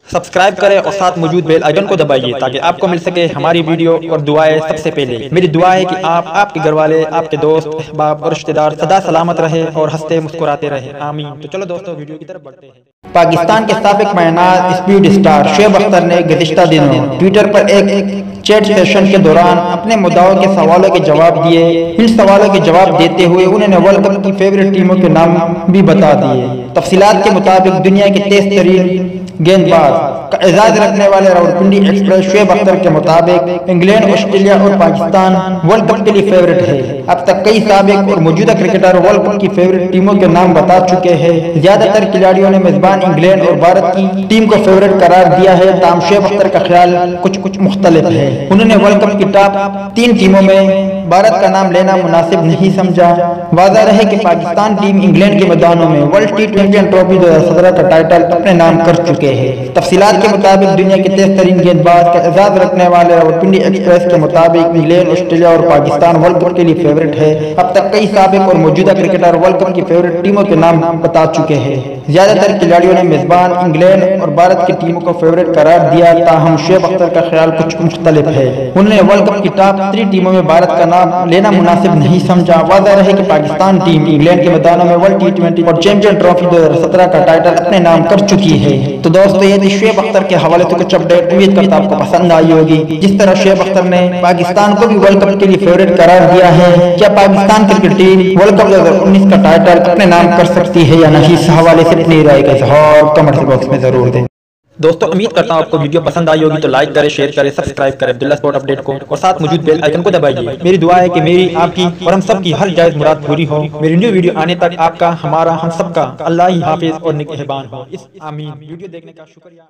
Subscribe करें और साथ मौजूद बेल आइकन को दबाइए ताकि आपको मिल सके हमारी वीडियो और दुआएं सबसे पहले। मेरी दुआ है कि आप, आपके घर वाले, आपके दोस्त, अहबाब और रिश्तेदार सदा सलामत रहे और हंसते मुस्कुराते रहे। आमीन। तो चलो दोस्तों वीडियो की तरफ बढ़ते हैं। पाकिस्तान के साबिक मायनात स्पीड स्टार शोएब अख्तर ने गुज़िश्ता दिनों ट्विटर पर एक चैट सेशन के दौरान अपने मुद्दाओं के सवालों के जवाब दिए। इन सवालों के जवाब देते हुए उन्होंने वर्ल्ड कप की फेवरेट टीमों के नाम भी बता दिए। तफसीलात के मुताबिक दुनिया के तेज तरीन गेंदबाज का एजाज रखने वाले रावलपिंडी एक्सप्रेस शोएब अख्तर के मुताबिक इंग्लैंड, ऑस्ट्रेलिया और पाकिस्तान वर्ल्ड कप के लिए फेवरेट है। अब तक कई साबिक और मौजूदा क्रिकेटर वर्ल्ड कप की फेवरेट टीमों के नाम बता चुके हैं। ज्यादातर खिलाड़ियों ने मेजबान इंग्लैंड और भारत की टीम को फेवरेट करार दिया है। ताम शोएब अख्तर का ख्याल कुछ मुख्तलिफ है। उन्होंने वर्ल्ड कप की टॉप 3 टीमों में भारत का नाम लेना मुनासिब नहीं समझा। वाज़ह रहे कि पाकिस्तान टीम इंग्लैंड के मैदानों में वर्ल्ड टी20 ट्रॉफी 2017 का टाइटल अपने नाम कर चुके हैं। तफसीलात के मुताबिक दुनिया के तेज तरीन गेंदबाज का एजाज रखने वाले रावलपिंडी एक्सप्रेस के मुताबिक इंग्लैंड, ऑस्ट्रेलिया और पाकिस्तान वर्ल्ड कप के लिए फेवरेट है। अब तक कई साबिक और मौजूदा क्रिकेटर वर्ल्ड कप की फेवरेट टीमों के नाम बता चुके हैं। ज्यादातर खिलाड़ियों ने मेजबान इंग्लैंड और भारत की टीमों को फेवरेट करार दिया। ताहम शोएब अख्तर का ख्याल कुछ मुख्तलिफ है। उन्होंने वर्ल्ड कप की टॉप 3 टीमों में भारत का नाम लेना मुनासिब नहीं समझा। वाज़ह रहे कि पाकिस्तान टीम इंग्लैंड के मैदानों में वर्ल्ड टी20 और चैंपियन ट्रॉफी 2017 का टाइटल अपने नाम कर चुकी है। तो दोस्तों ये थी शोएब अख्तर के हवाले से कुछ अपडेट। उम्मीद करता आपको पसंद आई होगी। जिस तरह शोएब अख्तर ने पाकिस्तान को भी वर्ल्ड कप के लिए फेवरेट करार दिया है, क्या Pakistan cricket team world cup 2019 का टाइटल अपने नाम कर सकती है या नहीं? इस हवाले से अपनी राय का इज़हार कमेंट बॉक्स में जरूर दें। दोस्तों उम्मीद करता हूँ आपको वीडियो पसंद आई होगी। तो लाइक करें, शेयर करें, सब्सक्राइब करें अब्दुल्ला स्पोर्ट अपडेट को और साथ मौजूद बेल आइकन को दबाइए। मेरी दुआ है कि मेरी, आपकी और हम सब की हर जायज मुराद पूरी हो। मेरी न्यू वीडियो आने तक आपका, हमारा, हम सब का अल्लाह ही हाफिज और निगहबान हो। इस आमीन। वीडियो देखने का शुक्रिया।